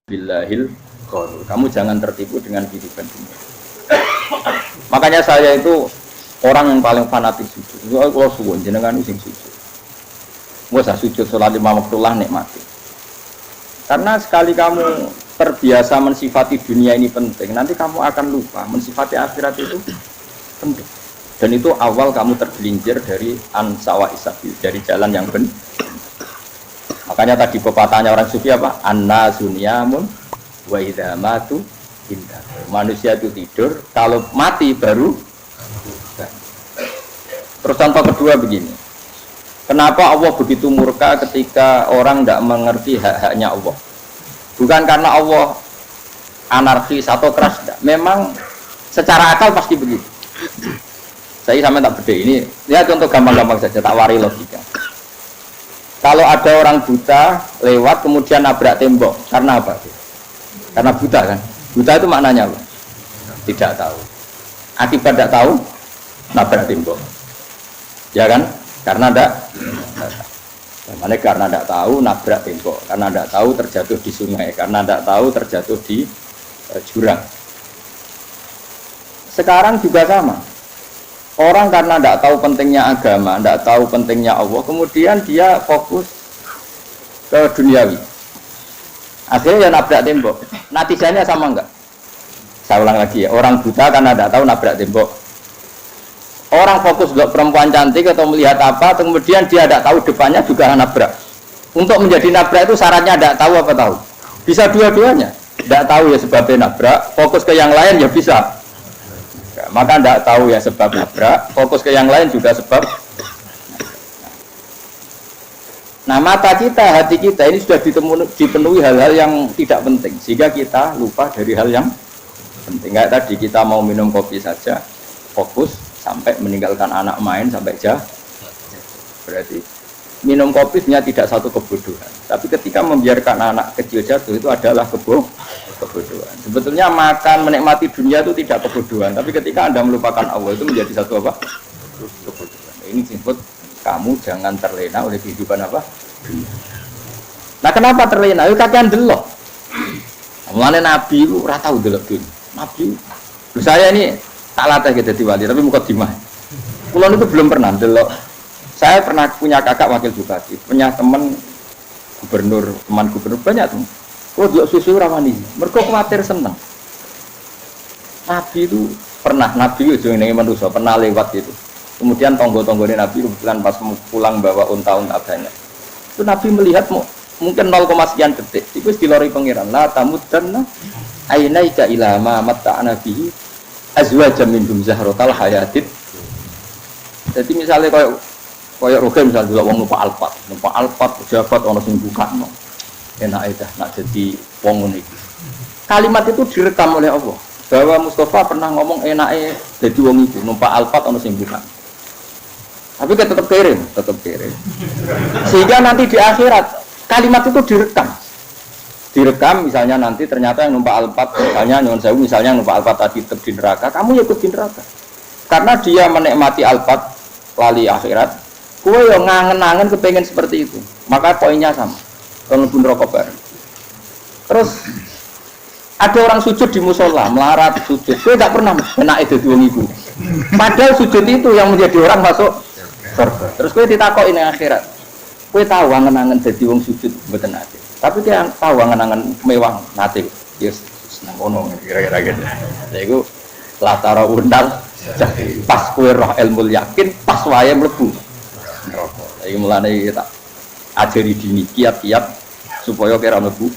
billahil ghurur. Kamu jangan tertipu dengan kehidupan dunia. Makanya saya itu orang yang paling fanatik sujud. Kalau suwun jenengan sing sujud. Nggak usah sujud sholat 5 waktu lah nikmati. Karena sekali kamu terbiasa mensifati dunia ini penting, nanti kamu akan lupa mensifati akhirat itu penting. Dan itu awal kamu tergelincir dari ansawa isabil, dari jalan yang benar. Makanya tadi pepatahnya orang sufi apa? An-nasu niyamun wa idza matu indah. Manusia itu tidur, kalau mati baru. Terus contoh kedua begini. Kenapa Allah begitu murka ketika orang tidak mengerti hak-haknya Allah? Bukan karena Allah anarkis atau keras, tidak. Memang secara akal pasti begitu. Saya sampai tak beda ini. Ya contoh gampang-gampang saja, tak wari logika. Kalau ada orang buta lewat kemudian nabrak tembok, karena apa? Karena buta kan? Buta itu maknanya apa? Tidak tahu. Akibat tidak tahu, nabrak tembok. Ya kan? Karena tidak tahu. Karena tidak tahu, nabrak tembok. Karena tidak tahu, terjatuh di sungai. Karena tidak tahu, terjatuh di jurang. Sekarang juga sama. Orang karena tidak tahu pentingnya agama, tidak tahu pentingnya Allah, kemudian dia fokus ke duniawi. Akhirnya ya nabrak tembok. Natijanya sama enggak? Saya ulang lagi ya, orang buta karena tidak tahu nabrak tembok. Orang fokus ke perempuan cantik atau melihat apa, kemudian dia tidak tahu depannya juga nabrak. Untuk menjadi nabrak itu syaratnya tidak tahu apa tahu? Bisa dua-duanya. Tidak tahu ya sebabnya nabrak, fokus ke yang lain ya bisa. Maka tidak tahu ya sebab nabrak, fokus ke yang lain juga sebab. Nah mata kita, hati kita ini sudah dipenuhi hal-hal yang tidak penting, sehingga kita lupa dari hal yang penting. Kayak tadi kita mau minum kopi saja, fokus sampai meninggalkan anak main sampai jauh. Berarti minum kopi sebenarnya tidak satu kebodohan, tapi ketika membiarkan anak kecil jatuh itu adalah kebodohan. Sebetulnya makan menikmati dunia itu tidak kebodohan, tapi ketika Anda melupakan Allah itu menjadi satu apa? Kebodohan. Ini disebut kamu jangan terlena oleh kehidupan apa? Dunia. Nah kenapa terlena? Itu kakean delok. Mulane Nabi itu ora tau delok dunia. Nabi, saya ini tak latih gitu di wali, tapi muka dimah. Pulau itu belum pernah delok. Saya pernah punya kakak wakil bupati, punya teman gubernur banyak tuh. Kalau delok susu ramani, mereka khawatir senang. Nabi itu pernah, Nabi itu yang manusia pernah lewat itu. Kemudian tonggo-tonggone Nabi kebetulan pas pulang bawa unta-unta banyak. Itu Nabi melihat mungkin 0, sekian detik. Itu dilori pengiran. La tamudanna ainaika ila ma matta'na bihi azwajan minhum zahratal hayatid. Jadi misalnya kayak roge misalnya dulu wong numpak alpat pejabat ono sing bukakno. Enak aja nak jadi wong ngene iki. Kalimat itu direkam oleh Allah. Bahwa Mustafa pernah ngomong enake jadi wong itu numpak alpat ono sing bukan. Tapi dia tetap kirim. Sehingga nanti di akhirat kalimat itu direkam misalnya nanti ternyata yang numpak alpat misalnya nyuwun sewu misalnya numpak alpat tadi tetap di neraka, kamu ya ikut di neraka. Karena dia menikmati alpat lali akhirat, kowe yo ngangen-angen kepengen seperti itu. Maka poinnya sama. Kalau pun rokok bareng. Terus ada orang sujud di musola, melarat sujud. Kowe tidak pernah enak itu wong iku. Padahal sujud itu yang menjadi orang masuk surga. Terus kowe ditakoki ning akhirat. Kowe tahu angen-angen dadi wong sujud mboten ate. Tapi dia tahu angen-angen mewah nate. Yes, seneng ono kira-kira gitu. Lha iku latara undal pas kowe roh ilmu yakin pas wae mlebu neraka. Iki mulane tak ajari dini kiat-kiat supaya kira mlebu.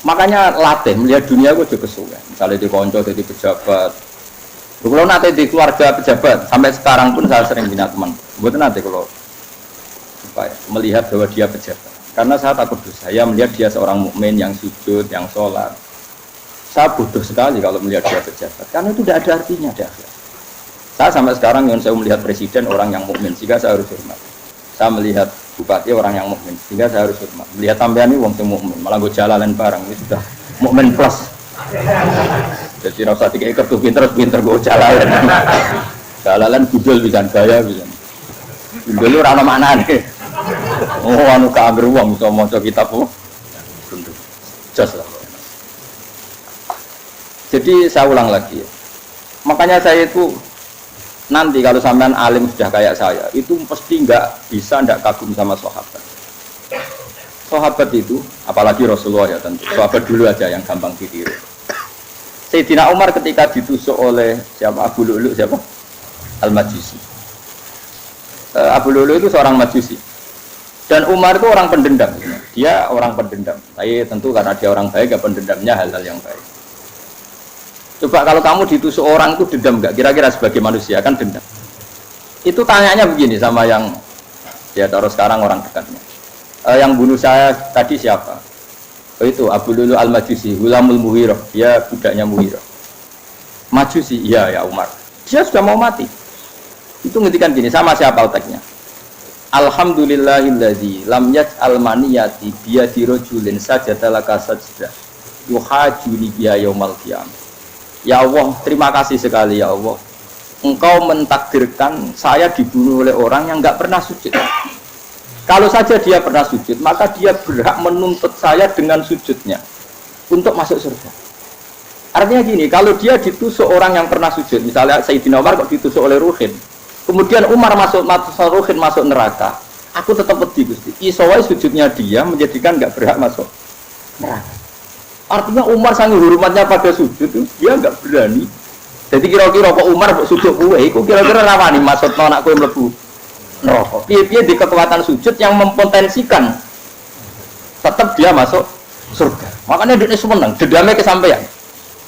Makanya latih melihat dunia gue juga kesuwen. Misalnya di konco jadi pejabat. Kalau nanti di keluarga pejabat sampai sekarang pun saya sering punya teman. Buat nanti kalau supaya melihat bahwa dia pejabat. Karena saya takut dosa. Saya melihat dia seorang mukmin yang sujud, yang sholat. Saya bodoh sekali kalau melihat dia pejabat. Karena itu tidak ada artinya di akhirat. Saya sampai sekarang yang saya melihat presiden orang yang mukmin, sehingga saya harus hormat. Saya melihat bupati orang yang mukmin, sehingga saya harus hormat. Melihat sampean ini wong sing mukmin, malah gue jalalan bareng ini sudah mukmin plus. Jadi rasa tiga kartu pinter gue jalalan. Jalalan budul bisa gaya bisa. Budul ora ono maknane. Oh, anu kaangger wong iso maca kitab apa? Gundu. Jos lah. Jadi saya ulang lagi ya. Makanya saya itu nanti kalau sampean alim sudah kayak saya, itu pasti nggak kagum sama sahabat. Sahabat itu, apalagi Rasulullah ya tentu. Sahabat dulu aja yang gampang ditiru. Sayyidina Umar ketika ditusuk oleh siapa? Abu Lu'lu' siapa? Al-Majusi. Abu Lu'lu' itu seorang Majusi. Dan Umar itu orang pendendam. Dia orang pendendam. Tapi tentu karena dia orang baik, ya pendendamnya hal-hal yang baik. Coba kalau kamu ditusuk orang itu dendam nggak? Kira-kira sebagai manusia kan dendam. Itu tanyanya begini sama yang dia taruh sekarang orang dekatnya. Yang bunuh saya tadi siapa? Oh itu Abu Lu'lu' Al-Majusi, Hulamul Muhirah. Dia budaknya Muhirah. Majusi, iya ya Umar. Dia sudah mau mati. Itu ngertikan gini, sama siapa otaknya? Alhamdulillahilladzi lam yaj'al maniyati biyadi rajulin sajadalaka sajdah yuhajuni biya yaumal qiyamah. Ya Allah, terima kasih sekali ya Allah. Engkau mentakdirkan saya dibunuh oleh orang yang enggak pernah sujud. Kalau saja dia pernah sujud, maka dia berhak menuntut saya dengan sujudnya untuk masuk surga. Artinya gini, kalau dia ditusuk orang yang pernah sujud, misalnya Sayyidina Umar kok ditusuk oleh Ruhin, kemudian Umar masuk Ruhin masuk neraka, aku tetap pedih Gusti. Isowai sujudnya dia menjadikan enggak berhak masuk neraka. Artinya Umar sangat hormatnya pada sujud itu dia enggak berani. Jadi kira-kira kok Umar sujud kowe iku kira-kira rawani maksud anak kowe mlebu neraka. Piye-piye di kekuatan sujud yang mempotensikan tetap dia masuk surga. Makanya dia seneng, dendamnya kesampaian.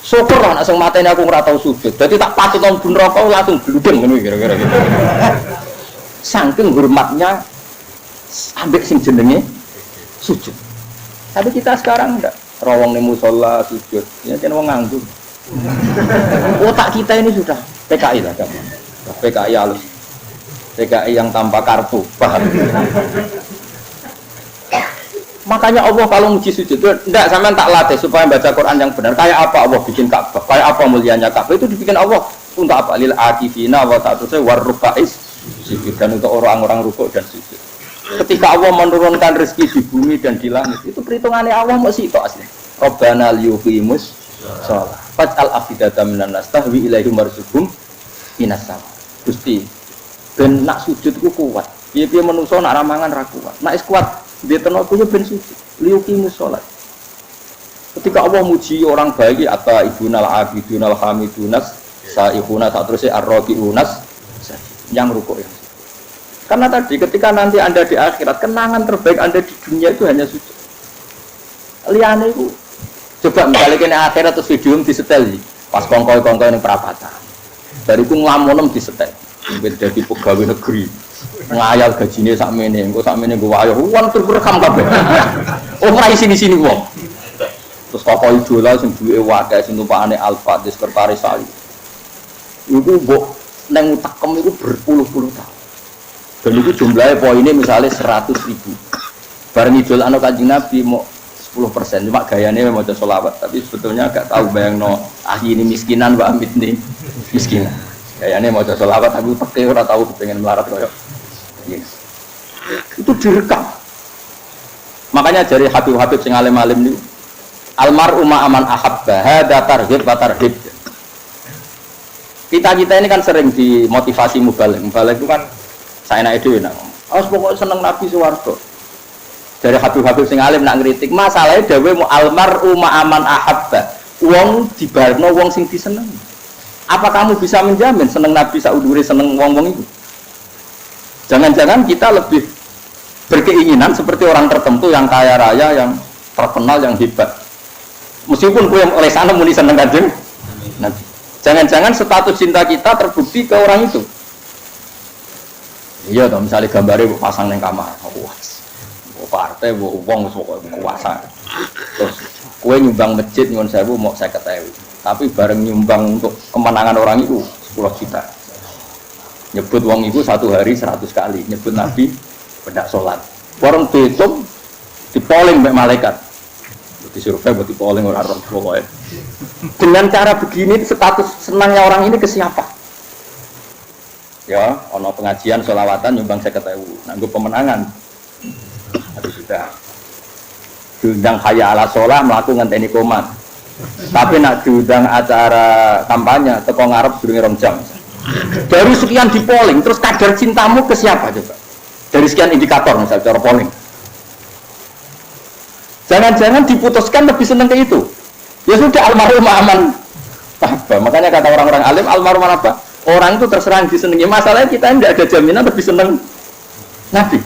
Syukur lah nek sing mateni aku ora tau sujud. Dadi tak patut nang neraka langsung bludeng ngono kira-kira gitu. Saking hormatnya ambek sing jenenge sujud. Tapi kita sekarang enggak. Rawang ning musala sujud, ya jeneng wong nganggur. Otak kita ini sudah PKI lah kamu. PKI halus. PKI yang tanpa kartu, paham? Makanya Allah kalau muji sujud, enggak sampean tak latih supaya baca Quran yang benar. Kayak apa Allah bikin Ka'bah? Kayak apa mulianya Ka'bah? Itu dibikin Allah untuk apa? Lil akifina wa ta'tusai warrukais sujud, dan untuk orang-orang rukuk dan sujud. Ketika Allah menurunkan rezeki di bumi dan di langit, itu perhitungannya Allah masih itu asli. Rabbana liyuqimus shalah faj'al afidatan minan nas tahwi ilaihim warzuqhum minas sama. Gusti, ben nak sujud ku kuat. Piye-piye menungso nak ramangan ra kuat. Nak is kuat, dia tenaga yo ben sujud. Liyuqimus shalah. Ketika Allah muji orang baik, apa ibunal abidunal hamidunas saihuna satruse arraqiunas yang rukuk yang karena tadi ketika nanti Anda di akhirat, kenangan terbaik Anda di dunia itu hanya sujud. Liane itu coba misalnya kene akhirat terus video disetel pas kongkoi-kongkoi ning perapatan. Dari ku nglamonem disetel. Beda di pegawai negeri. Ngayal gajine sakmene, engko sakmene nggo wayah. Wong terekam kabeh. Oh ora sini-sini wong. Terus tokoh idola sing duwe wadah sing tumpakane Alfa di sekretaris saya. Iku mbok nang utakem iku berpuluh-puluh tahun. Dan itu jumlahnya poinnya misalnya 100.000. Bareng idol anak Kanjeng Nabi mau 10%, cuma gayanya mau sholawat, tapi sebetulnya agak tahu bayang no ini miskinan Mbak Amit nih miskinan. Gayanya mau sholawat, tapi pakai orang tahu pengen melarat koyok. Yes. Itu direkam. Makanya dari Habib-Habib sing alim-alim ini, almar'u ma'aman ahabba, hada tarhib wa tarhib. Kita ini kan sering dimotivasi mubalik itu kan saya naik dhewe nang. Awas pokok seneng Nabi Suwarto. Dari Habib-Habib sing alim nak ngritik, masalahnya dhewe mu almar'u ma'aman ahabba. Wong dibarno wong sing disenengi. Apa kamu bisa menjamin seneng Nabi saudure seneng wong-wong itu? Jangan-jangan kita lebih berkeinginan seperti orang tertentu yang kaya raya, yang terkenal, yang hebat. Meskipun kowe oleh sana muni seneng Kanjeng Nabi. Jangan-jangan status cinta kita terbukti ke orang itu. Iya toh, misalnya gambarnya pasang neng kamar, wah, partai, uang, kuasa. Terus, kue nyumbang masjid nyon sewu mau saya ketahui, tapi bareng nyumbang untuk kemenangan orang itu 10 juta. Nyebut uang itu 1 hari 100 kali, nyebut Nabi bedak sholat. Warung tutup, dipoling mbak malaikat, disurvei buat dipoling orang pokoknya. Dengan cara begini, status senangnya orang ini ke siapa? Ya, ono pengajian sholawatan nyumbang 50.000, nanggo pemenangan Habis sudah diundang hayya ala sholah melaku ngenteni komat. Tapi nak diundang acara kampanye teko ngarep durunge 2 jam. Dari sekian di polling, terus kadar cintamu ke siapa coba? Dari sekian indikator misalnya cara polling. Jangan-jangan diputuskan lebih senang ke itu. Ya sudah almarhum aman. Apa? Makanya kata orang-orang alim almarhum apa? Orang itu terserah disenangi. Masalahnya kita tidak ada jaminan lebih senang Nabi.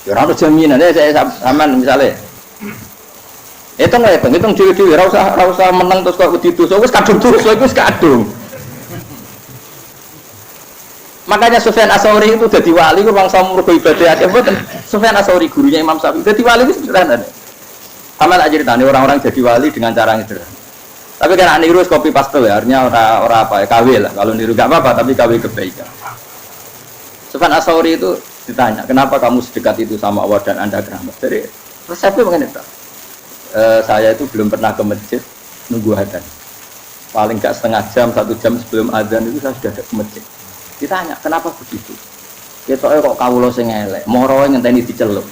Ya orang ada jaminan. Saya aman misalnya. Hitung lah hitung dewi-dewi. Rasa menang terus kok begitu. So wis kadung terus, so wis kadung. Makanya Sufyan Ats-Tsauri itu jadi wali ku bangsa mergo ibadah akeh mboten. Sufyan Ats-Tsauri gurunya Imam Syafi'i. Jadi wali itu sederhana. Sama tak ceritanya orang-orang jadi wali dengan cara yang sederhana. Tapi kan niru copy paste ya, artinya orang apa ya, KW lah. Kalau niru enggak apa-apa, tapi KW kebaikan. Sufyan Ats-Tsauri itu ditanya, "Kenapa kamu sedekat itu sama Allah dan Anda keramat?" Jadi resepnya begini, Pak. Saya itu belum pernah ke masjid nunggu adzan. Paling enggak setengah jam, 1 jam sebelum adzan itu saya sudah ada ke masjid. Ditanya, kenapa begitu? Ketoknya kok kawula sing elek, moro ngenteni diceluk.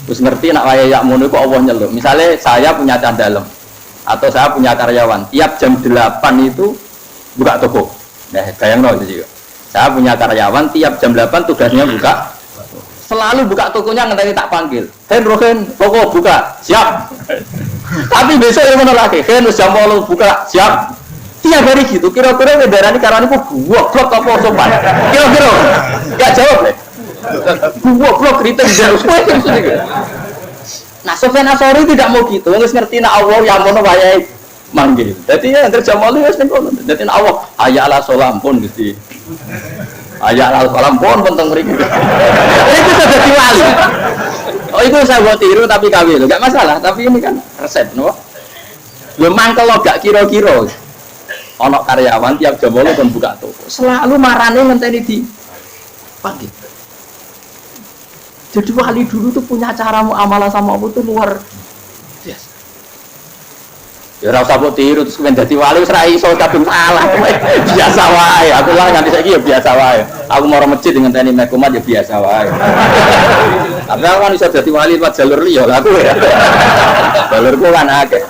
Terus ngerti nak waya yak mono kok Allah nyeluk. Misalnya saya punya candalem atau saya punya karyawan, tiap jam 8 itu buka toko. Nah, bayangno itu juga. Saya punya karyawan tiap jam 8 tugasnya buka. Selalu buka tokonya ngenteni tak panggil. Rohen, toko buka, siap. Tapi besok yang mana lagi? Jam 8 buka, siap. Tiap hari gitu, kira-kira ngedarani karena itu goblok apa sopan? Kira-kira, gak jawab deh. Goblok kritik jauh, Nah, Sufyan Ats-Tsauri tidak mau gitu, harus ngerti nak Allah yang mana wayai manggil. Jadi yang terjemah lu harus nengok. Jadi nak Allah, hayya ala sholah pun gitu. Hayya ala sholah pun penting mereka. Itu sudah jadi wali. Oh itu saya buat tiru tapi kawin, gak masalah. Tapi ini kan resep, no? Memang kalau gak kira-kira. Ono karyawan tiap jam 8 kan buka toko. Selalu marane ngenteni di pagi. Jadi wali dulu tuh punya cara muamalah sama Allah tuh luar biasa. Ya ora usah mbok tiru terus kemen dadi wali wis ra iso kadung salah. Biasa wae. Aku lah nganti saiki ya biasa wae. Aku mau masjid ngenteni mekumat ya biasa wae. Tapi aku kan iso dadi wali lewat jalur liya lah aku ya. Jalurku kan akeh.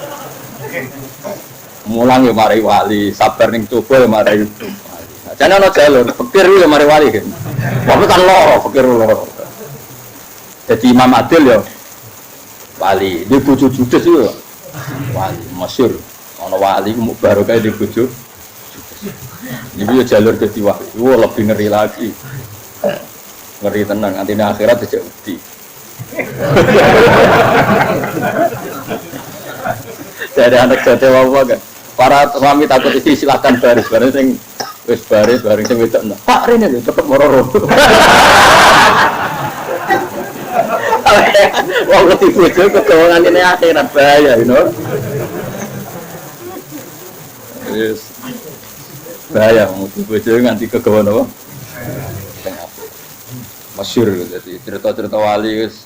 Mulang ya mari wali, sabar ning coba ya mari wali. Jane ana jalur, pikir ya mari wali kan. Tapi kan loro, pikir loro. Jadi Imam Adil ya wali, dia bojo judes itu wali, masyhur. Ana wali ku barokah di bojo judes. Iki ya jalur dadi wali. Wah, lebih ngeri lagi. Ngeri tenang, nanti akhirat dijak wedi. Jadi anak jatuh apa kan? Para suami takut istri silakan baris sing wis baris sing wedok. Pak rene lho cepet mororo. Wong ngerti bojo kegawangan ini akhirat bahaya, you know. Yes. Bahaya ngerti bojo nganti kegawan apa? Masyhur jadi cerita-cerita wali wis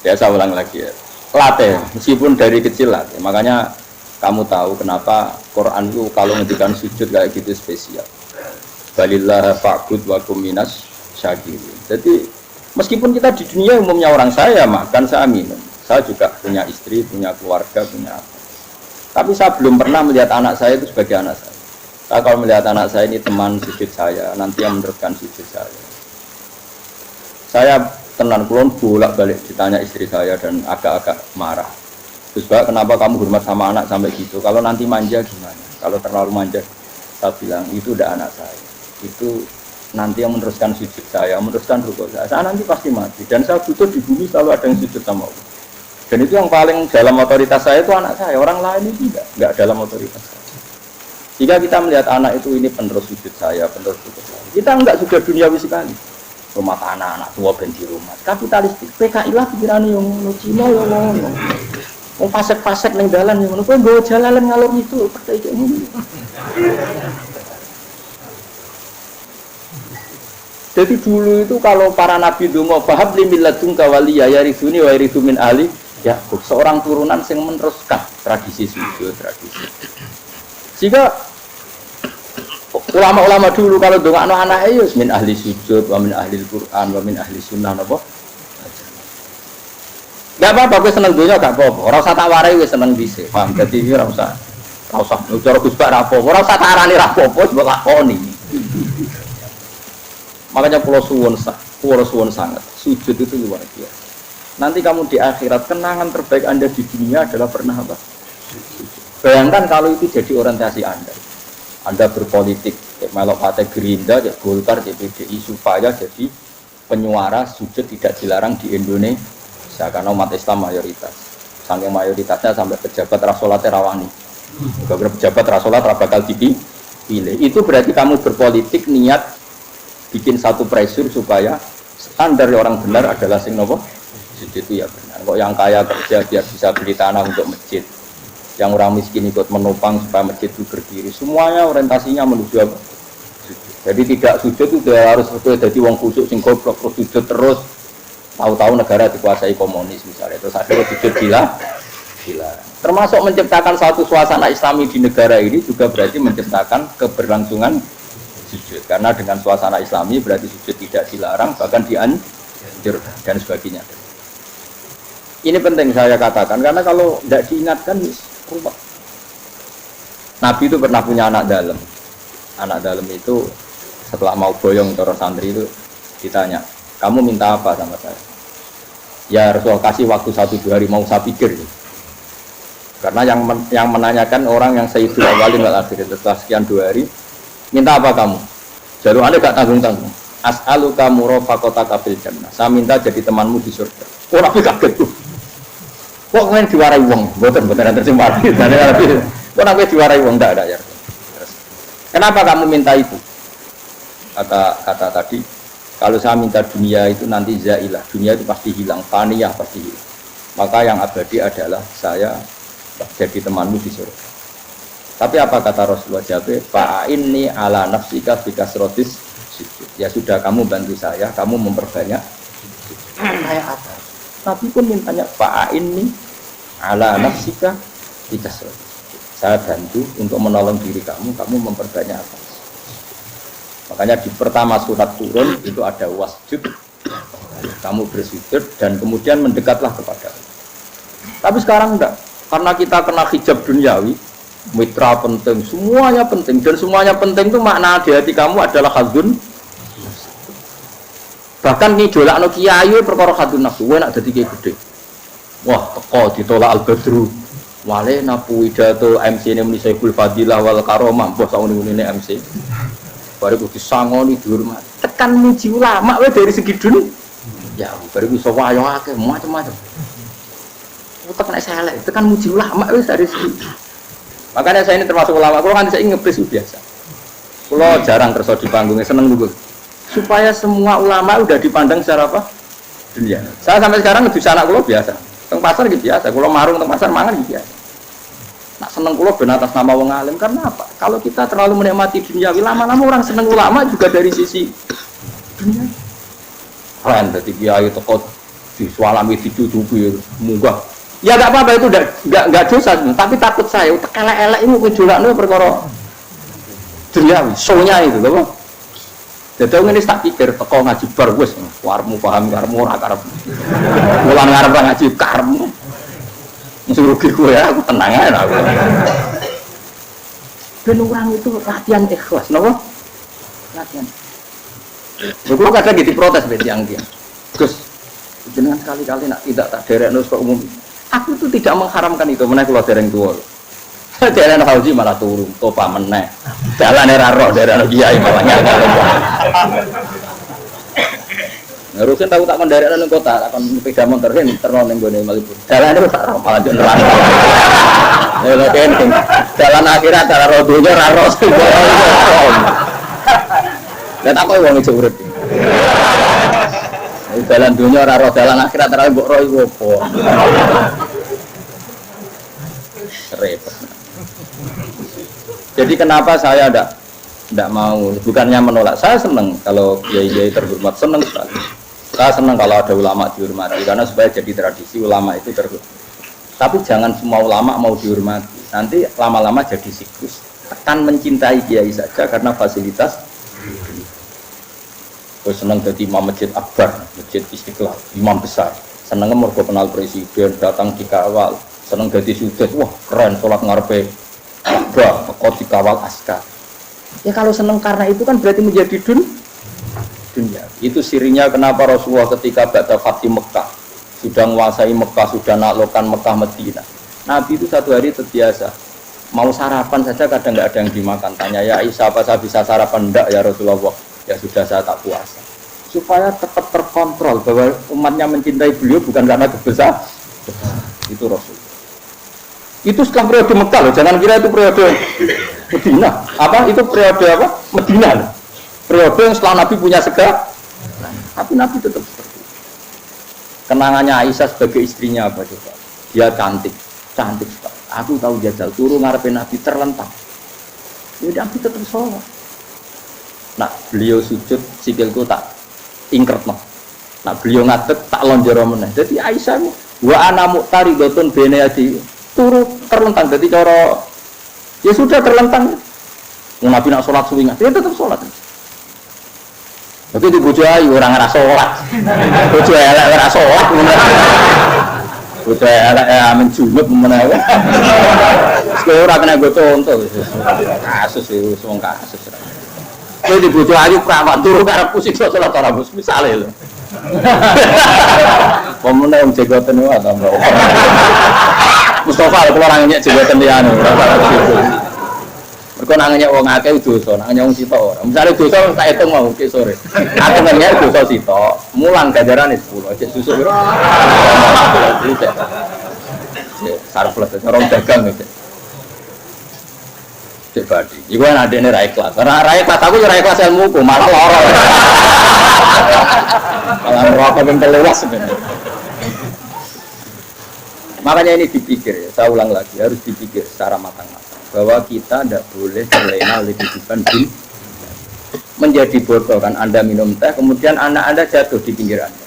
biasa ulang lagi ya. Latih, meskipun dari kecil latih. Makanya kamu tahu kenapa Quran itu kalau ngendikan sujud kayak gitu spesial. Balillah fa'bud wa kum minas syakirin. Jadi meskipun kita di dunia umumnya orang saya makan, saya minum. Saya juga punya istri, punya keluarga, punya apa. Tapi saya belum pernah melihat anak saya itu sebagai anak saya. Saya kalau melihat anak saya ini teman sujud saya, nanti yang meneruskan sujud saya. Saya tenan kulon bolak-balik ditanya istri saya dan agak-agak marah. Terus Pak, kenapa kamu hormat sama anak sampai gitu? Kalau nanti manja gimana? Kalau terlalu manja, saya bilang itu udah anak saya. Itu nanti yang meneruskan sujud saya, meneruskan rukuk saya. Saya nanti pasti mati. Dan saya butuh di bumi selalu ada yang sujud sama Allah. Dan itu yang paling dalam otoritas saya itu anak saya. Orang lain itu tidak dalam otoritas saya. Jika kita melihat anak itu ini penerus sujud saya, penerus rukuk saya. Kita enggak sudah duniawi sekali. Rumah tanah, anak tua ben di rumah. Kapitalistik. PKI lah pikirannya yang Cina yang ngono. Fasek-fasek neng dalan yang ngono. Kowe nggo jalalan ngalor itu percaya kayak ngene. Jadi dulu itu kalau para nabi donga fahab limil ladunka waliya yarithuni wa yarithu min ali Yakub, seorang turunan yang meneruskan tradisi sujud, tradisi. Jika ulama-ulama dulu kalau ndongakno anake ya min ahli sujud, wa min ahli Quran, wa min ahli sunnah napa. Enggak apa-apa kowe seneng donya gak apa-apa. Ora usah tak warai wis seneng dhisik. Paham? Dadi iki ora usah. Ora usah cara Gus Bak ra apa-apa. Ora usah tak arani ra apa-apa wis lakoni. Makanya pulau suwon sangat. Sujud itu luar biasa. Nanti kamu di akhirat, kenangan terbaik Anda di dunia adalah pernah apa? Bayangkan kalau itu jadi orientasi Anda. Anda berpolitik, melok partai Gerindra, Golkar, PDI supaya jadi penyuara sujud tidak dilarang di Indonesia karena umat Islam mayoritas. Saking mayoritasnya sampai pejabat rasolat rawani. Beberapa pejabat rasolat bakal dipilih. Itu berarti kamu berpolitik niat bikin satu pressure supaya standar orang benar adalah sing nopo. Sujud itu ya benar. Kok yang kaya kerja biar bisa beli tanah untuk masjid, yang orang miskin ikut menopang supaya masjid itu berdiri. Semuanya orientasinya menuju apa? Sujud. Jadi tidak sujud itu harus jadi wong kusuk sing goblok terus sujud terus. Tahu-tahu negara dikuasai komunis misalnya. Terus akhirnya sujud gila. Termasuk menciptakan satu suasana Islami di negara ini juga berarti menciptakan keberlangsungan sujud. Karena dengan suasana Islami berarti sujud tidak dilarang bahkan dianjur dan sebagainya. Ini penting saya katakan karena kalau tidak diingatkan rupa. Nabi itu pernah punya anak dalam. Anak dalam itu setelah mau boyong terus santri itu ditanya, kamu minta apa sama saya? Ya Rasul kasih waktu 1-2 hari mau saya pikir. Karena yang menanyakan orang yang Sayyidul Awwalin wal Akhirin setelah sekian 2 hari, minta apa kamu? Jalur Anda gak tanggung-tanggung. As'aluka murafaqataka fil jannah. Saya minta jadi temanmu di surga. Orang kaget tuh. Kok kalian diwarai wong? Betul terjemah. Kok namanya diwarai wong? Tidak ada ya. Kenapa kamu minta itu? Kata tadi, kalau saya minta dunia itu nanti zailah. Dunia itu pasti hilang, faniyah pasti hilang. Maka yang abadi adalah saya jadi temanmu di surga. Tapi apa kata Rasulullah jawab? Fa'inni ala nafsika bikasrotis sujud. Ya sudah kamu bantu saya, kamu memperbanyak. Kayak apa? Tapi pun mintanya fa'inni ala nafsika bikasrotis. Saya bantu untuk menolong diri kamu memperbanyak apa? Makanya di pertama surat turun itu ada wasjud, kamu bersujud dan kemudian mendekatlah kepada Allah. Tapi sekarang enggak, karena kita kena hijab duniawi, mitra penting, semuanya penting dan semuanya penting itu makna di hati kamu adalah khadzun. Bahkan ngidolakno kiai perkara khadzun nafsu, kowe nak dadi kiai gede. Wah, teko ditolak al-badru. Wale napu pidato MC ini muni Saiful Fadilah wal Karomah, mbah sak ngene MC. Baru disangoni dihormat. Tekan muji ulama wae dari segi dunia. Ya, baru iso wayo akeh macam-macam. Utek nek saya elek, tekan muji ulama wis dari segi. Makanya saya ini termasuk ulama, kalau kan saya ngebris biasa. Kalau jarang kerso di panggungnya, seneng dulu. Supaya semua ulama udah dipandang secara apa? Dunia. Saya sampai sekarang di sana kalau biasa. Teng pasar gitu biasa. Kalau marung teng pasar mangan gitu biasa. Nak seneng kulo ben atas nama wong alim karena apa? Kalau kita terlalu menikmati dunia, lama-lama orang seneng ulama juga dari sisi dunia. Keren, jadi kiai toko disualami dicucupi munggah. Ya enggak apa-apa itu enggak dosa, tapi takut saya elek-elek ini kejolakno perkara duniawi, sonya itu lho. Dadi ngene tak pikir teko ngaji bar wis warmu paham karemu ora karep. Mulang ngarep ngaji karemu. Mesti rugi gue ya, aku tenang aja aku. Dan orang itu latihan ikhlas, kenapa? Latihan. Gue kadang gitu protes yang dia. Gus, jangan sekali-kali nak tidak tak derek nus ke umum. Aku tuh tidak mengharamkan itu, mana kalau dereng tua. Dereng haji malah turun, topa meneh. Jalan era roh, dereng kiai malah nyala. Harusnya tahu tak mendarat nang kota, akan sepeda motor kan ternon ning gone Malibu. Jalan itu tak malah jalan neraka. Ya lho kenting. Jalan akhirat cara rodonya ra ros. Dan aku wong iso urip. Jalan dunia ora ros, jalan akhirat ora mbok ro iku opo. Repot. Jadi kenapa saya tidak mau, bukannya menolak, saya senang kalau kiai-kiai terhormat, senang sekali. Saya senang kalau ada ulama dihormati, karena supaya jadi tradisi ulama itu terhormat. Tapi jangan semua ulama mau dihormati, nanti lama-lama jadi siklus. tekan mencintai kiai saja karena fasilitas. Gue seneng jadi imam masjid akbar, masjid Istiqlal, imam besar. Seneng mergo kenal presiden, datang dikawal. Seneng jadi sudet, wah keren, sholat ngarepe Ka'bah, kok dikawal askar. Ya kalau seneng karena itu kan berarti menjadi dunia. Itu sirinya kenapa Rasulullah ketika ba'da Fatih Mekah sudah menguasai Mekah, sudah naklukkan Mekah Madinah. Nabi itu satu hari terbiasa. Mau sarapan saja kadang nggak ada yang dimakan. Tanya ya Aisyah, apa saya bisa sarapan? Enggak ya Rasulullah. Ya sudah saya tak puasa. Supaya tetap terkontrol bahwa umatnya mencintai beliau bukan karena kebesar. Itu Rasul. Itu setelah periode Mekah loh. Jangan kira itu periode Medina. Apa? Itu periode apa? Medina loh. Periode yang setelah Nabi punya segala. Tapi Nabi tetap seperti itu. Kenangannya Aisyah sebagai istrinya apa coba? Dia cantik sekali. Aku tahu jajal turun ngarepin Nabi terlentang. Ya Nabi tetap sholat. Nah beliau sujud sikilku tak ingkret noh. Nah beliau ngadeg tak lonjoro meneh. Jadi Aisyah wa ana muqtaridotun bene adi turu terlentang. Jadi cara ya sudah terlentang. Nabi nak sholat suwi dia tetap sholat. Tapi di bojo ayu orang ora sholat. Bojo elek ora sholat. Bojo elek menjunub menawa. Sekali ora kena go contoh. Kasus itu wong kasus. Kowe di bojo ayu prawan turu karepku siksa salat ora bos misale lho. Pemene wong jegoten wae ta mbok. Mustafa kalau orang nyek jegoten liyane ora salah gitu. Mergo nang nyek wong akeh dosa, nang nyek wong sitok ora. Misale dosa tak hitung mau ke sore. Aku nyek dosa sitok, mulang ganjarane 10, cek susu piro. Sarflet orang dagang iki. Badi. Iku ana adene ra ikhlas. Ora ra ikhlas aku ya ra ikhlas ilmuku, malah lara. Malah rokok ben teluas sebenarnya. Makanya ini dipikir ya, saya ulang lagi harus dipikir secara matang-matang bahwa kita tidak boleh terlena oleh kehidupan dunia. Menjadi bodoh kan Anda minum teh, kemudian anak Anda jatuh di pinggir Anda.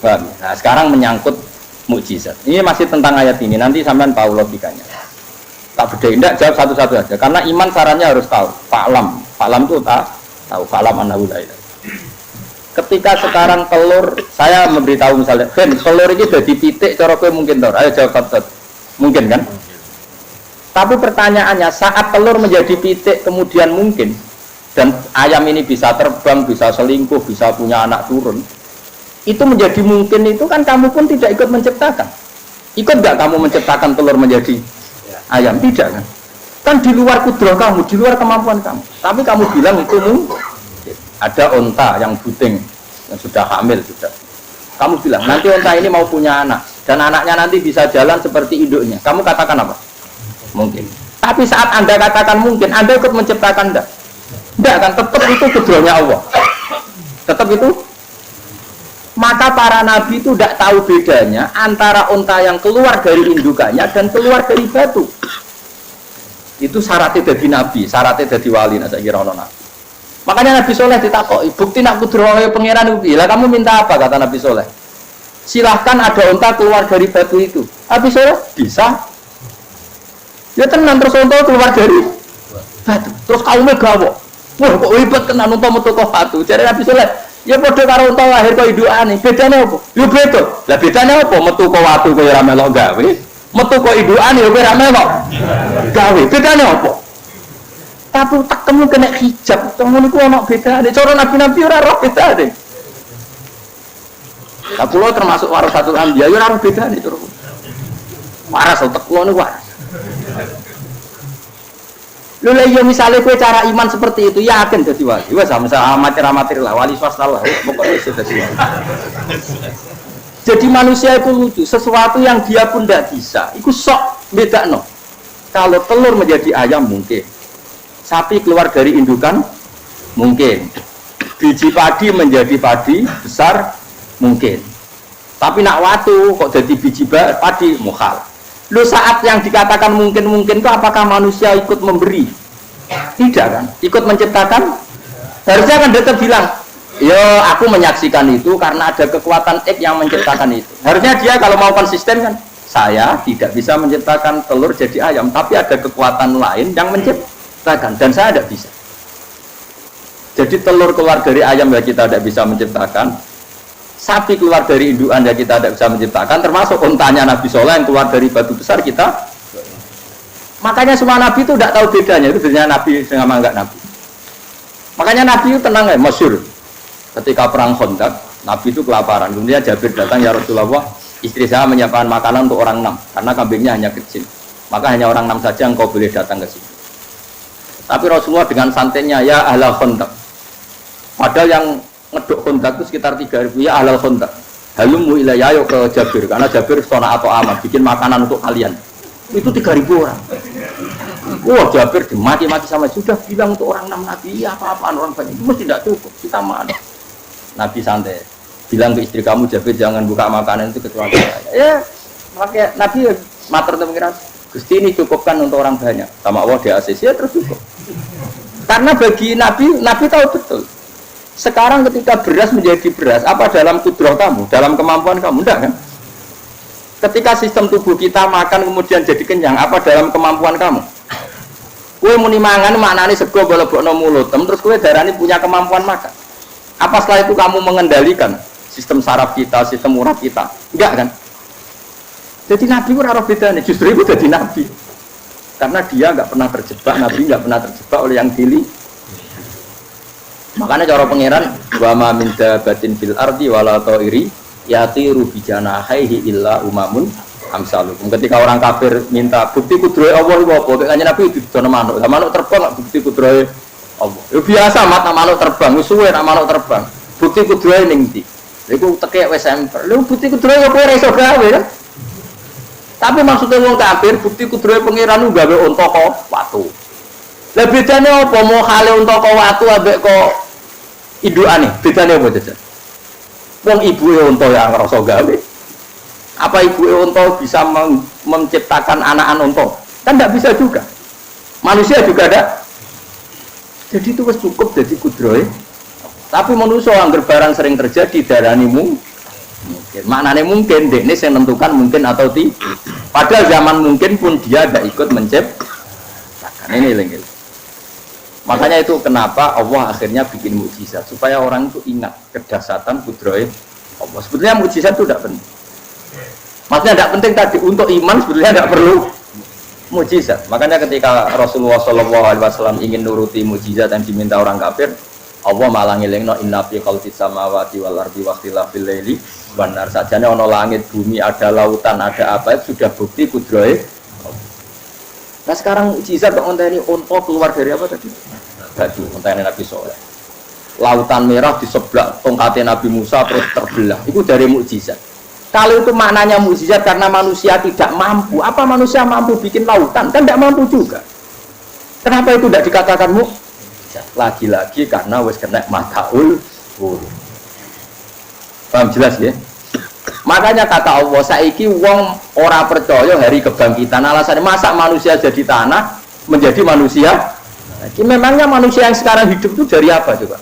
Paham? Nah, sekarang menyangkut mukjizat. Ini masih tentang ayat ini, nanti sampean tahu logikanya. Tak beda, tidak jawab satu-satu aja. Karena iman sarannya harus tahu. Fa'lam itu tahu. Fa'lam annahu la ilaha. Ketika sekarang telur, saya memberitahu misalnya, Ben, telur ini sudah dipitik, cara kowe mungkin tor. Ayo jawab satu-satu. Mungkin kan? Tapi pertanyaannya, saat telur menjadi pitik kemudian mungkin, dan ayam ini bisa terbang, bisa selingkuh, bisa punya anak turun, itu menjadi mungkin itu kan kamu pun tidak ikut menciptakan. Ikut nggak kamu menciptakan telur menjadi ayam? Tidak kan? Kan di luar kudrah kamu, di luar kemampuan kamu. Tapi kamu bilang itu mungkin. Ada onta yang buting, yang sudah hamil sudah. Kamu bilang nanti onta ini mau punya anak dan anaknya nanti bisa jalan seperti induknya. Kamu katakan apa? Mungkin. Tapi saat Anda katakan mungkin, Anda ikut menciptakan enggak? Enggak kan? Tetap itu kudrahnya Allah. Tetap itu. Maka para nabi itu tidak tahu bedanya antara onta yang keluar dari indukannya dan keluar dari batu. Itu syaratnya jadi nabi, syaratnya jadi wali. Nah, saya kira ono nabi. Makanya Nabi Soleh ditakoki, bukti nak kudrah pangeran itu. Lah kamu minta apa kata Nabi Soleh? Silahkan ada onta keluar dari batu itu. Nabi Soleh bisa. Ya tenan terus onta keluar dari batu. Terus kaumnya gawok. Wah kok hebat tenan onta metu ke batu. Jadi Nabi Soleh, ya padha karo onta lahir kok indukane. Bedane apa? Ya beda. Lah bedane apa? Metu ke watu kok ora melok gawe. Metu ke indukane ya ora melok gawe. Bedane apa? Tapi tak kamu kena hijab, kamu niku ana bedane. Cara nabi-nabi ora roh bedane. Aku lo termasuk warasatul anbiya, ya ora roh bedane cara. Waras utek kulo niku waras. Lho lha yo misale kowe cara iman seperti itu, yakin dadi wali. Wes sama amatir-amatir lah, wali swasta lah, pokoknya wis dadi wali. Jadi manusia itu lucu, sesuatu yang dia pun tidak bisa, itu sok bedakno. Kalau telur menjadi ayam mungkin. Sapi keluar dari indukan mungkin, biji padi menjadi padi besar mungkin, tapi nak watu kok jadi biji padi mukhal. Lu saat yang dikatakan mungkin itu apakah manusia ikut memberi? Tidak kan? Ikut menciptakan? Harusnya kan tetap bilang, yo aku menyaksikan itu karena ada kekuatan X yang menciptakan itu. Harusnya dia kalau mau konsisten kan, saya tidak bisa menciptakan telur jadi ayam, tapi ada kekuatan lain yang menciptakan, dan saya tidak bisa. Jadi telur keluar dari ayam ya kita tidak bisa menciptakan, sapi keluar dari induan ya kita tidak bisa menciptakan, termasuk untanya Nabi Soleh yang keluar dari batu besar kita. Makanya semua Nabi itu tidak tahu bedanya, itu bedanya Nabi sama enggak Nabi. Makanya Nabi itu tenang ya, masyhur. Ketika perang Khandaq, Nabi itu kelaparan. Kemudian Jabir datang, ya Rasulullah, istri saya menyiapkan makanan untuk orang 6 karena kambingnya hanya kecil. Maka hanya orang 6 saja engkau boleh datang ke sini. Tapi Rasulullah dengan santainya, ya ahlal Khandaq. Padahal yang ngeduk Khandaq itu sekitar 3.000, ya ahlal Khandaq. Halumu ilayya, ayo ke Jabir, karena Jabir sona atau amat bikin makanan untuk kalian. Itu 3.000 orang. Wah, Jabir dimaki-maki sama, sudah bilang untuk orang 6 Nabi, ya apa-apaan orang banyak itu mesti tidak cukup, kita mana. Nabi santai, bilang ke istri kamu, Jabir jangan buka makanan itu kecuali saya. Ya, makanya Nabi matur pengiran, Gusti ini cukupkan untuk orang banyak. Sama Allah di ACC ya terus cukup. Karena bagi Nabi, Nabi tahu betul. Sekarang ketika beras menjadi beras, apa dalam kudrah kamu, dalam kemampuan kamu, enggak kan? Ketika sistem tubuh kita makan kemudian jadi kenyang, apa dalam kemampuan kamu? Kue muni mangan maknane sego bolebokno mulut, terus kue darani punya kemampuan makan. Apa setelah itu kamu mengendalikan sistem saraf kita, sistem urat kita? Enggak kan? Jadi Nabi itu ora bedane, justru itu jadi Nabi. Karena dia enggak pernah terjebak, Nabi enggak pernah terjebak oleh yang dili. Makanya cara pangeran, wa ma min dabatin fil ardi wala ta'iri yatiru bi janahihi illa umamun amsalukum. Ketika orang kafir minta bukti kudrohe Allah iku apa? Kayaknya Nabi didono manuk. Lah manuk terbang bukti kudrohe Allah. Ya biasa mata manuk terbang, suwe nak manuk terbang. Bukti kudrohe ning ndi? Iku tekek wis emper. Lha bukti kudrohe apa ora iso gawe kan? Tapi maksudnya wong kafir bukti kudrohe pangeran gawe unta kok watu. Lah bedane apa mau khale unta kok watu ambek kok indukane? Bedane apa jajan? Wong ibuke unta yang ngrasa gawe. Apa ibuke unta bisa menciptakan anak-anak unta? Kan tidak bisa juga. Manusia juga ada. Jadi itu cukup jadi kudrohe. Tapi manusia anggar barang sering terjadi darani mungkin. Maknanya mungkin dekne yang menentukan mungkin atau tidak. Padahal zaman mungkin pun dia tidak ikut menciptakan. Ini lagi. Makanya itu kenapa Allah akhirnya bikin mukjizat supaya orang itu ingat kedahsyatan kudrohe Allah. Sebetulnya mukjizat itu tidak penting. Maksudnya tidak penting tadi untuk iman sebetulnya tidak perlu mukjizat. Makanya ketika Rasulullah SAW ingin nuruti mukjizat yang diminta orang kafir, Allah malah ngelingno inna fi khalqis samawati wal ardi wa ikhtilafil laili wan nar. Sajane ana langit, bumi, ada lautan, ada apa itu sudah bukti kudrohe. Nah sekarang mukjizat kok ngenteni unta keluar dari apa tadi? Batu, ngenteni Nabi Soleh. Lautan merah di sebelah tongkatnya Nabi Musa terus terbelah. Itu dari mukjizat. Kalau itu maknanya mukjizat karena manusia tidak mampu, apa manusia mampu bikin lautan? Kan tidak mampu juga. Kenapa itu tidak dikatakan mukjizat? Lagi-lagi karena wis kena mataul huruf. Paham jelas ya? Makanya kata Allah, saiki wong ora percaya hari kebangkitan. Alasannya masa manusia jadi tanah menjadi manusia? Memangnya manusia yang sekarang hidup itu dari apa coba?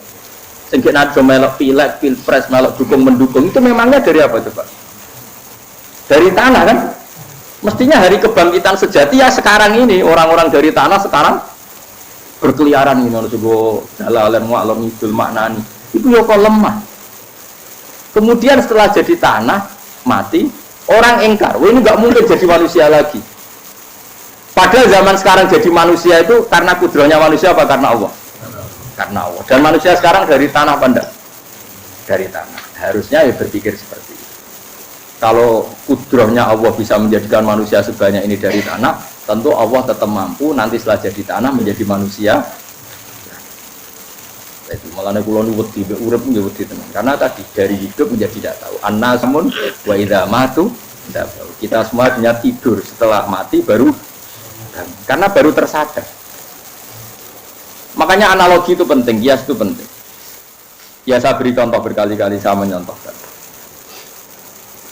Sehingga nado melok pilek, pilpres, melok dukung mendukung itu memangnya dari apa coba? Dari tanah kan? Mestinya hari kebangkitan sejati ya sekarang ini orang-orang dari tanah sekarang berkeliaran ini harus go dalalan wa'lam idul maknani. Itu ya kok lemah. Kemudian setelah jadi tanah mati, orang engkar, wah ini nggak mungkin jadi manusia lagi. Padahal zaman sekarang jadi manusia itu karena kudrohnya manusia apa karena Allah? Karena Allah. Dan manusia sekarang dari tanah apa enggak? Dari tanah. Harusnya ya berpikir seperti itu. Kalau kudrohnya Allah bisa menjadikan manusia sebanyak ini dari tanah, tentu Allah tetap mampu nanti setelah jadi tanah menjadi manusia. Itu malah kula nu wedi urip nggih wedi tenan. Karena tadi dari hidup menjadi tidak tahu. Annasamun wa idza matu tidak tahu. Kita semua hanya tidur, setelah mati baru karena baru tersadar. Makanya analogi itu penting, kias itu penting. Ya saya beri contoh berkali-kali, saya menyontohkan.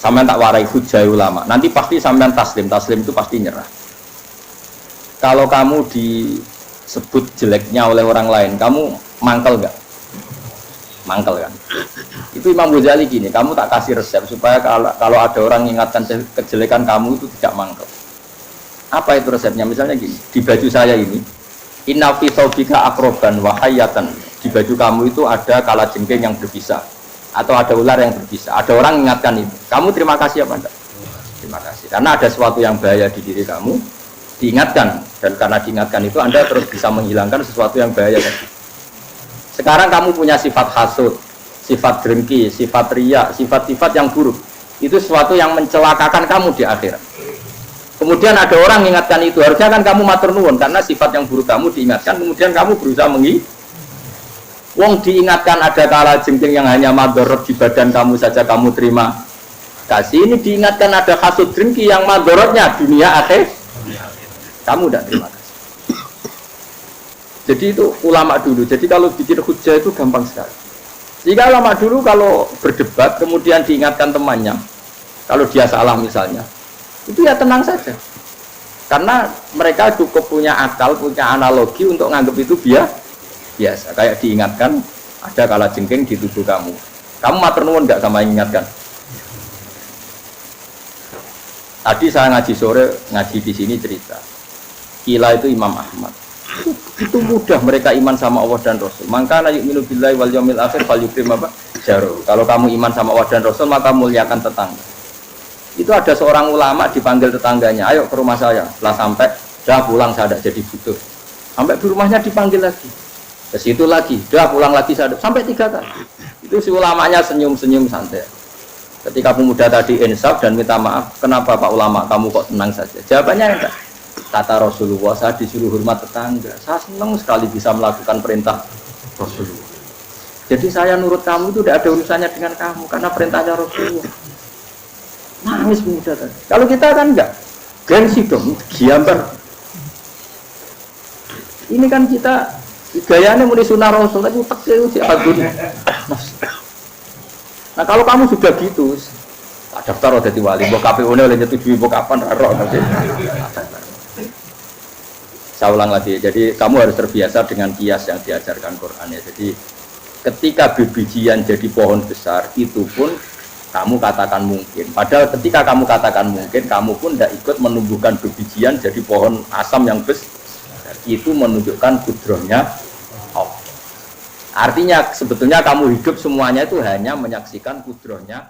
Sampean tak warai hujah ulama. Nanti pasti sampean taslim itu pasti nyerah. Kalau kamu disebut jeleknya oleh orang lain, kamu mangkel enggak? mangkel kan. Itu Imam Ghazali gini, kamu tak kasih resep supaya kalau ada orang mengingatkan kejelekan kamu itu tidak mangkel. Apa itu resepnya? Misalnya gini, di baju saya ini, inna fi thawbika akroban wa hayatan. Di baju kamu itu ada kalajengking yang berbisa atau ada ular yang berbisa. Ada orang mengingatkan itu. Kamu terima kasih apa enggak? Terima kasih. Karena ada sesuatu yang bahaya di diri kamu, diingatkan, dan karena diingatkan itu Anda terus bisa menghilangkan sesuatu yang bahaya tadi. Sekarang kamu punya sifat hasud, sifat dengki, sifat riya, sifat-sifat yang buruk. Itu sesuatu yang mencelakakan kamu di akhirat. Kemudian ada orang mengingatkan itu, harusnya kan kamu matur nuwun karena sifat yang buruk kamu diingatkan, kemudian kamu berusaha wong diingatkan ada kalajengking yang hanya madorot di badan kamu saja kamu terima kasih. Ini diingatkan ada hasud dengki yang madorotnya dunia akhir, kamu tidak terima kasih. Jadi itu ulama dulu. Jadi kalau bikin hujah itu gampang sekali. Jika ulama dulu kalau berdebat kemudian diingatkan temannya, kalau dia salah misalnya, itu ya tenang saja. Karena mereka cukup punya akal, punya analogi untuk nganggap itu biasa. Kayak diingatkan ada kalajengking di tubuh kamu. Kamu matur nuwun enggak sama ingatkan? Tadi saya ngaji sore, ngaji di sini cerita. Kila itu Imam Ahmad. Itu mudah mereka iman sama Allah dan Rasul. Maka yu'minu billahi wal yaumil akhir falyukrim apa? Jaru. Kalau kamu iman sama Allah dan Rasul maka muliakan tetangga. Itu ada seorang ulama dipanggil tetangganya, ayo ke rumah saya. Setelah sampai, dah pulang saya jadi butuh. Sampai di rumahnya dipanggil lagi. Ke situ lagi, dah pulang lagi saya sampai 3 kali. Itu si ulamanya senyum-senyum santai. Ketika pemuda tadi insaf dan minta maaf, kenapa Pak ulama kamu kok tenang saja? Jawabannya enggak. Kata Rasulullah, saya disuruh hormat tetangga. Saya senang sekali bisa melakukan perintah Rasulullah. Jadi saya nurut kamu itu tidak ada urusannya dengan kamu, karena perintahnya Rasulullah. Nangis pemuda tadi. Kalau kita kan enggak, gengsi dong, giambar. Ini kan kita gayanya mulai sunnah Rasul, tapi uteknya si Agun. Nah kalau kamu sudah gitu, daftar udah diwali, mau KPU-nya oleh nyetujui, mau kapan, raro nanti. Saya ulang lagi, jadi kamu harus terbiasa dengan kias yang diajarkan Quran ya. Jadi ketika bijian jadi pohon besar, itu pun kamu katakan mungkin. Padahal ketika kamu katakan mungkin, kamu pun tidak ikut menumbuhkan bijian jadi pohon asam yang besar. Itu menunjukkan kudrohnya Allah. Artinya sebetulnya kamu hidup semuanya itu hanya menyaksikan kudrohnya